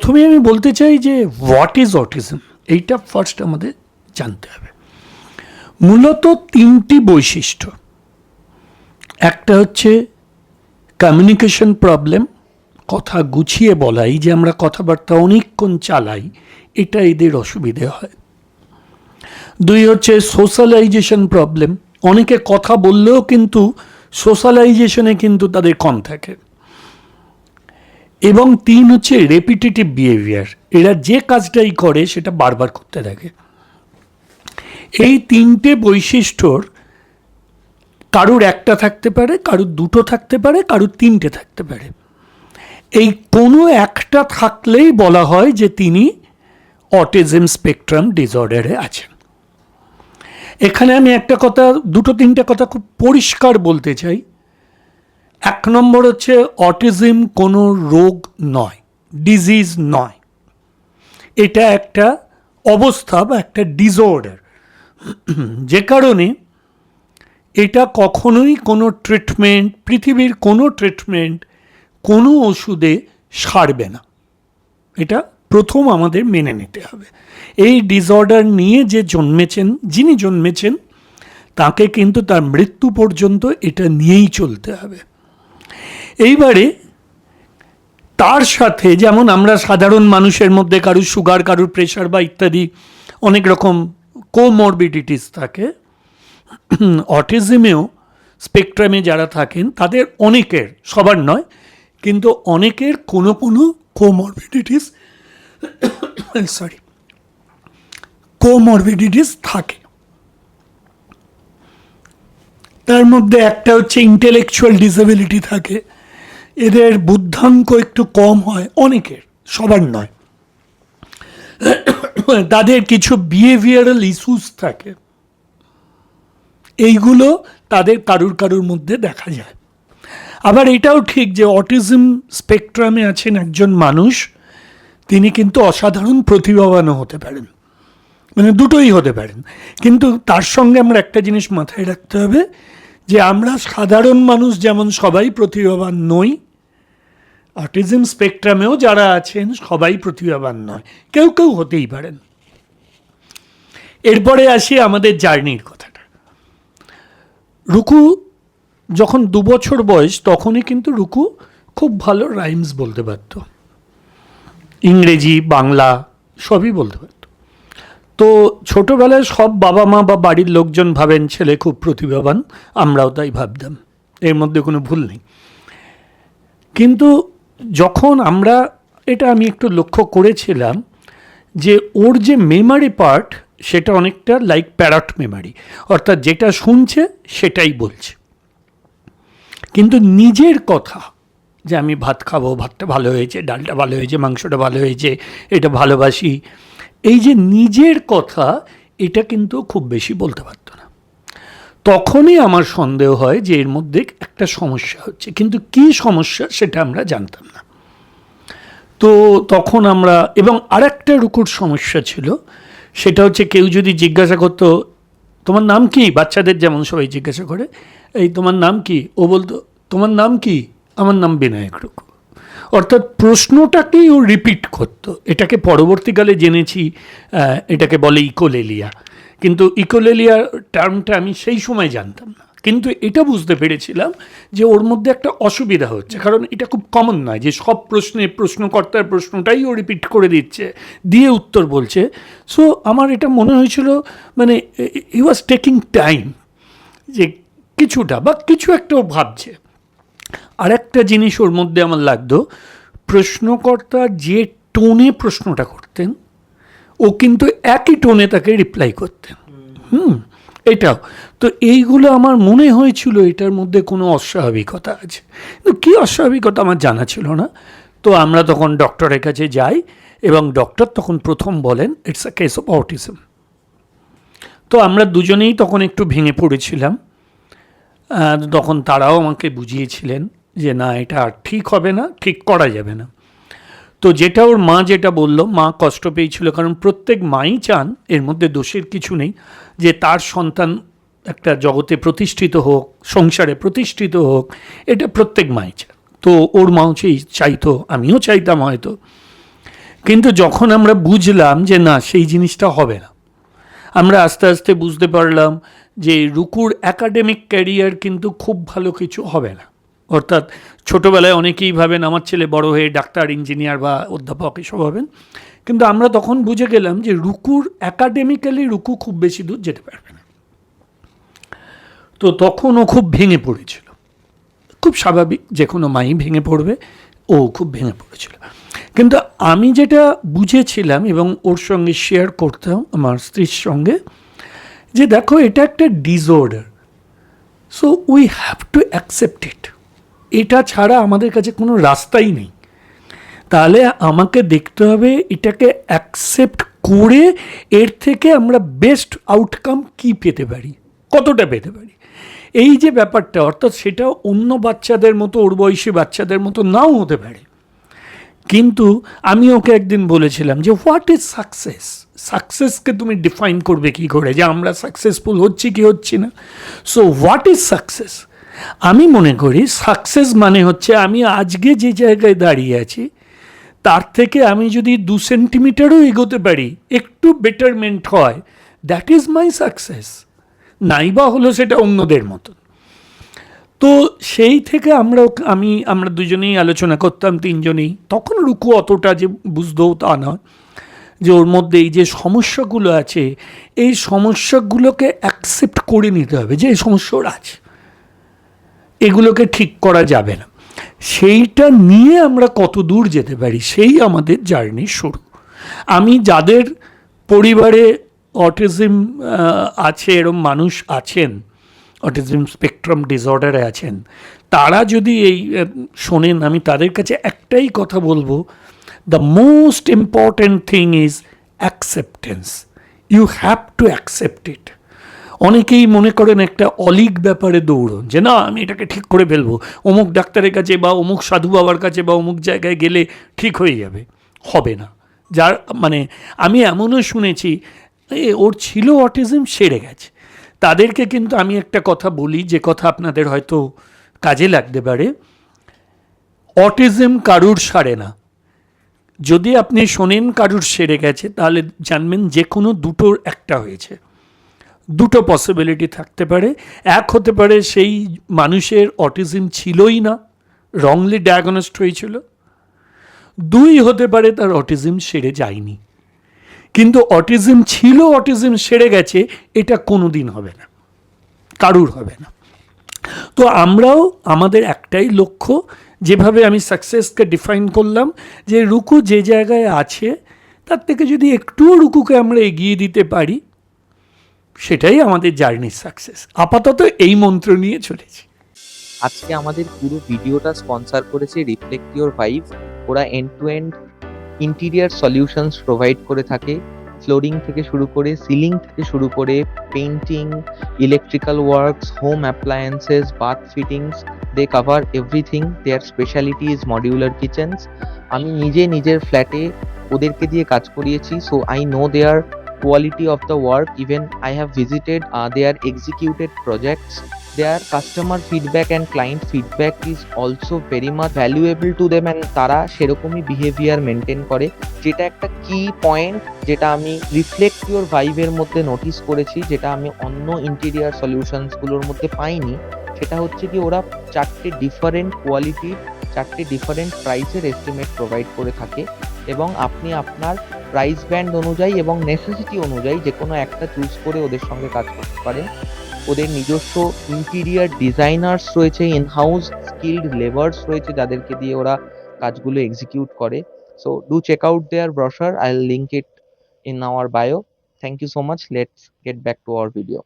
প্রথমে আমি বলতে চাই যে হোয়াট ইজ অটিজম, এইটা ফার্স্ট আমাদের জানতে হবে। মূলত তিনটি বৈশিষ্ট্য। একটা হচ্ছে কমিউনিকেশন প্রবলেম, কথা গুছিয়ে বলাই, যে আমরা কথাবার্তা অনেকক্ষণ চালাই, এটা এদের অসুবিধে হয়। দুই হচ্ছে সোশ্যালাইজেশন প্রবলেম, অনেকে কথা বললেও কিন্তু সোশ্যালাইজেশনে কিন্তু তাদের কম থাকে। এবং তিন হচ্ছে রেপিটেটিভ বিহেভিয়ার, এরা যে কাজটাই করে সেটা বারবার করতে থাকে। এই তিনটে বৈশিষ্ট্যর কারুর একটা থাকতে পারে, কারুর দুটো থাকতে পারে, কারুর তিনটে থাকতে পারে। এই কোনো একটা থাকলেই বলা হয় যে তিনি অটিজম স্পেকট্রাম ডিসঅর্ডারে আছেন। এখানে আমি একটা কথা, দুটো তিনটে কথা খুব পরিষ্কার বলতে চাই। এক নম্বর হচ্ছে অটিজম কোনো রোগ নয়, ডিজিজ নয়, এটা একটা অবস্থা বা একটা ডিসঅর্ডার, যে কারণে এটা কখনোই কোনো ট্রিটমেন্ট, পৃথিবীর কোনো ট্রিটমেন্ট, কোনো ওষুধে সারবে না। এটা প্রথম আমাদের মেনে নিতে হবে। এই ডিসঅর্ডার নিয়ে যে জন্মেছেন, যিনি জন্মেছেন, তাকে কিন্তু তার মৃত্যু পর্যন্ত এটা নিয়েই চলতে হবে। এইবারে তার সাথে যেমন আমরা সাধারণ মানুষের মধ্যে কারুর সুগার, কারুর প্রেশার বা ইত্যাদি অনেক রকম কোমরবিডিটিস থাকে, অটিজমেও স্পেকট্রামে যারা থাকেন তাদের অনেকের, সবার নয় কিন্তু অনেকের কোনো কোনো কোমরবিডিটিস কোমরবিডিটিস থাকে। তার মধ্যে একটা হচ্ছে ইন্টেলেকচুয়াল ডিসেবিলিটি থাকে, এদের বুদ্ধাঙ্ক একটু কম হয় অনেকের, সবার নয়। তাদের কিছু বিহেভিয়ারাল ইস্যুস থাকে, এইগুলো তাদের কারুর মধ্যে দেখা যায়। আবার এটাও ঠিক যে অটিজম স্পেকট্রামে আছেন একজন মানুষ, তিনি কিন্তু অসাধারণ প্রতিভাবানও হতে পারেন, মানে দুটোই হতে পারেন। কিন্তু তার সঙ্গে আমরা একটা জিনিস মাথায় রাখতে হবে যে আমরা সাধারণ মানুষ যেমন সবাই প্রতিভাবান নই, অটিজম স্পেকট্রামেও যারা আছেন সবাই প্রতিভাবান নয়, কেউ কেউ হতেই পারেন। এরপরে আসি আমাদের জার্নির কথাটা। রুকু যখন 2 বছর বয়স, তখনই কিন্তু রুকু খুব ভালো রাইমস বলতে পারত, ইংরেজি, বাংলা সবই বলতে পারত। তো ছোটোবেলায় সব বাবা মা বা বাড়ির লোকজন ভাবেন ছেলে খুব প্রতিভাবান, আমরাও তাই ভাবতাম, এর মধ্যে কোনো ভুল নেই। কিন্তু যখন আমরা, এটা আমি একটু লক্ষ্য করেছিলাম যে ওর যে মেমারি পার্ট, সেটা অনেকটা লাইক প্যারট মেমারি, অর্থাৎ যেটা শুনছে সেটাই বলছে। কিন্তু নিজের কথা, যে আমি ভাত খাবো, ভাতটা ভালো হয়েছে, ডালটা ভালো হয়েছে, মাংসটা ভালো হয়েছে, এটা ভালোবাসি, এই যে নিজের কথা, এটা কিন্তু খুব বেশি বলতে পারতো না। তখনই আমার সন্দেহ হয় যে এর মধ্যে একটা সমস্যা হচ্ছে, কিন্তু কী সমস্যা সেটা আমরা জানতাম না। তো তখন আমরা, এবং আরেকটা রুকুর সমস্যা ছিল, সেটা হচ্ছে কেউ যদি জিজ্ঞাসা করতো তোমার নাম কি, বাচ্চাদের যেমন সবাই জিজ্ঞাসা করে এই তোমার নাম কি, ও বলতো তোমার নাম কি, আমার নাম বিনায়ক রুকু। অর্থাৎ প্রশ্নটাকেই ও রিপিট করতো। এটাকে পরবর্তীকালে জেনেছি এটাকে বলে ইকোলেলিয়া, কিন্তু ইকোলেলিয়া টার্মটা আমি সেই সময় জানতাম না। কিন্তু এটা বুঝতে পেরেছিলাম যে ওর মধ্যে একটা অসুবিধা হচ্ছে, কারণ এটা খুব কমন নয় যে সব প্রশ্নে প্রশ্নকর্তার প্রশ্নটাই ও রিপিট করে দিচ্ছে, দিয়ে উত্তর বলছে। সো আমার এটা মনে হয়েছিল মানে হি ওয়াজ টেকিং টাইম, যে কিছুটা বা কিছু একটা ও ভাবছে। আর একটা জিনিস ওর মধ্যে আমার লাগতো, প্রশ্নকর্তা যে টোনে প্রশ্নটা করতেন ও কিন্তু একই টোনে তাকে রিপ্লাই করতেন। এটাও তো, এইগুলো আমার মনে হয়েছিল এটার মধ্যে কোনো অস্বাভাবিকতা আছে, কিন্তু কী অস্বাভাবিকতা আমার জানা ছিল না। তো আমরা তখন ডক্টরের কাছে যাই এবং ডক্টর তখন প্রথম বলেন it's a case of autism. তো আমরা দুজনেই তখন একটু ভেঙে পড়েছিলাম। তখন তারাও আমাকে বুঝিয়েছিলেন যে না, এটা আর ঠিক হবে না, ঠিক করা যাবে না। তো যেটা ওর মা যেটা বলল, মা কষ্ট পেয়েছিল, কারণ প্রত্যেক মাই চান, এর মধ্যে দোষের কিছু নেই, যে তার সন্তান একটা জগতে প্রতিষ্ঠিত হোক, সংসারে প্রতিষ্ঠিত হোক, এটা প্রত্যেক মাই চান। তো ওর মাও চাইতো, আমিও চাইতাম হয়তো, কিন্তু যখন আমরা বুঝলাম যে না, সেই জিনিসটা হবে না, আমরা আস্তে আস্তে বুঝতে পারলাম যে রুকুর একাডেমিক ক্যারিয়ার কিন্তু খুব ভালো কিছু হবে না। অর্থাৎ ছোটোবেলায় অনেকেই ভাবেন আমার ছেলে বড় হয়ে ডাক্তার, ইঞ্জিনিয়ার বা অধ্যাপক এসব হবেন, কিন্তু আমরা তখন বুঝে গেলাম যে রুকুর একাডেমিক্যালি রুকু খুব বেশি দূর যেতে পারবে না। তো তখন ও খুব ভেঙে পড়েছিল, খুব স্বাভাবিক, যে কোনো মাই ভেঙে পড়বে, ও খুব ভেঙে পড়েছিল। কিন্তু আমি যেটা বুঝেছিলাম এবং ওর সঙ্গে শেয়ার করতাম আমার স্ত্রীর সঙ্গে, যে দেখো এটা একটা disorder, so we have to accept ইট, এটা ছাড়া আমাদের কাছে কোনো রাস্তাই নেই। তাহলে আমাকে দেখতে হবে এটাকে অ্যাকসেপ্ট করে এর থেকে আমরা বেস্ট আউটকাম কি পেতে পারি, কতটা পেতে পারি, এই যে ব্যাপারটা। অর্থাৎ সেটা অন্য বাচ্চাদের মতো, ওর বয়সী বাচ্চাদের মতো নাও হতে পারে। কিন্তু আমি ওকে একদিন বলেছিলাম যে হোয়াট ইজ সাকসেস, সাকসেসকে তুমি ডিফাইন করবে কী করে, যে আমরা সাকসেসফুল হচ্ছি কি হচ্ছি না। So what is success? আমি মনে করি সাকসেস মানে হচ্ছে আমি আজকে যে জায়গায় দাঁড়িয়ে আছি তার থেকে আমি যদি 2 সেন্টিমিটারও এগোতে পারি, একটু বেটারমেন্ট হয়, দ্যাট ইজ মাই সাকসেস। নাইবা হলো সেটা অন্যদের মতন। তো সেই থেকে আমরা দুজনেই আলোচনা করতাম, তিনজনেই। তখন রুকু অতটা যে বুঝতেও তা নয়, যে ওর মধ্যে এই যে সমস্যাগুলো আছে, এই সমস্যাগুলোকে অ্যাকসেপ্ট করে নিতে হবে যে এই সমস্যা আছে, এগুলোকে ঠিক করা যাবে না। সেইটা নিয়ে আমরা কত দূর যেতে পারি, সেই আমাদের জার্নি শুরু। আমি যাদের পরিবারে অটিজম আছে, এরম মানুষ আছেন, অটিজম স্পেকট্রাম ডিসঅর্ডারে আছেন, তারা যদি এই শোনেন, আমি তাদের কাছে একটাই কথা বলবো, the most important thing is acceptance. You have to accept it. অনেকেই মনে করেন একটা অলিক ব্যাপারে দৌড়ন, যে না আমি এটাকে ঠিক করে ফেলবো, অমুক ডাক্তারের কাছে বা অমুক সাধু বাবার কাছে বা অমুক জায়গায় গেলে ঠিক হয়ে যাবে। হবে না। যার মানে আমি এমনও শুনেছি ওর ছিল অটিজম, সেরে গেছে। তাদেরকে কিন্তু আমি একটা কথা বলি, যে কথা আপনাদের হয়তো কাজে লাগতে পারে, অটিজম কারুর সারে না। যদি আপনি শোনেন কারুর সেরে গেছে, তাহলে জানবেন যে কোনো দুটোর একটা হয়েছে। দুটো পসিবিলিটি থাকতে পারে। এক হতে পারে সেই মানুষের অটিজম ছিলই না, রংলি ডায়াগনোসড হয়েছিল। দুই হতে পারে তার অটিজম সেরে যায়নি। কিন্তু অটিজম ছিল, অটিজম সেরে গেছে, এটা কোনো দিন হবে না, কারুর হবে না। তো আমরাও আমাদের একটাই লক্ষ্য, যেভাবে আমি সাকসেসকে ডিফাইন করলাম, যে রুকু যে জায়গায় আছে তার থেকে যদি একটুও রুকুকে আমরা এগিয়ে দিতে পারি, সেটাই আমাদের জার্নির সাকসেস। আপাতত এই মন্ত্র নিয়ে চলেছি। আজকে আমাদের পুরো ভিডিওটা স্পন্সর করেছে রিফ্লেক্ট ইওর ভাইভ। ওরা end to end interior solutions provide করে থাকে, ফ্লোরিং থেকে শুরু করে, সিলিং থেকে শুরু করে, painting, electrical works, home appliances, bath fittings, they cover everything. Their speciality is modular kitchens. আমি নিজের ফ্ল্যাটে ওদেরকে দিয়ে কাজ করিয়েছি, so I know their quality of the work. Even I have visited their executed projects. Their customer feedback and client feedback is also very much valuable to them, and তারা সেরকমই behaviour maintain করে, যেটা একটা কি point, যেটা আমি reflect your ভাইভের মধ্যে notice করেছি, যেটা আমি অন্য ইন্টেরিয়ার সলিউশনসগুলোর মধ্যে পাইনি। সেটা হচ্ছে কি, ওরা 4টে ডিফারেন্ট কোয়ালিটির 4টে ডিফারেন্ট প্রাইসের এস্টিমেট প্রোভাইড করে থাকে, এবং আপনি আপনার প্রাইস ব্যান্ড অনুযায়ী এবং নেসেসিটি অনুযায়ী যে কোনো একটা চুজ করে ওদের সঙ্গে কাজ করতে পারেন। ওদের নিজস্ব ইন্টিরিয়ার ডিজাইনার্স রয়েছে, ইনহাউস স্কিল্ড লেবার্স রয়েছে, যাদেরকে দিয়ে ওরা কাজগুলো এক্সিকিউট করে। So do check out their brochure, I will link it in our bio. Thank you so much. Let's get back to our video.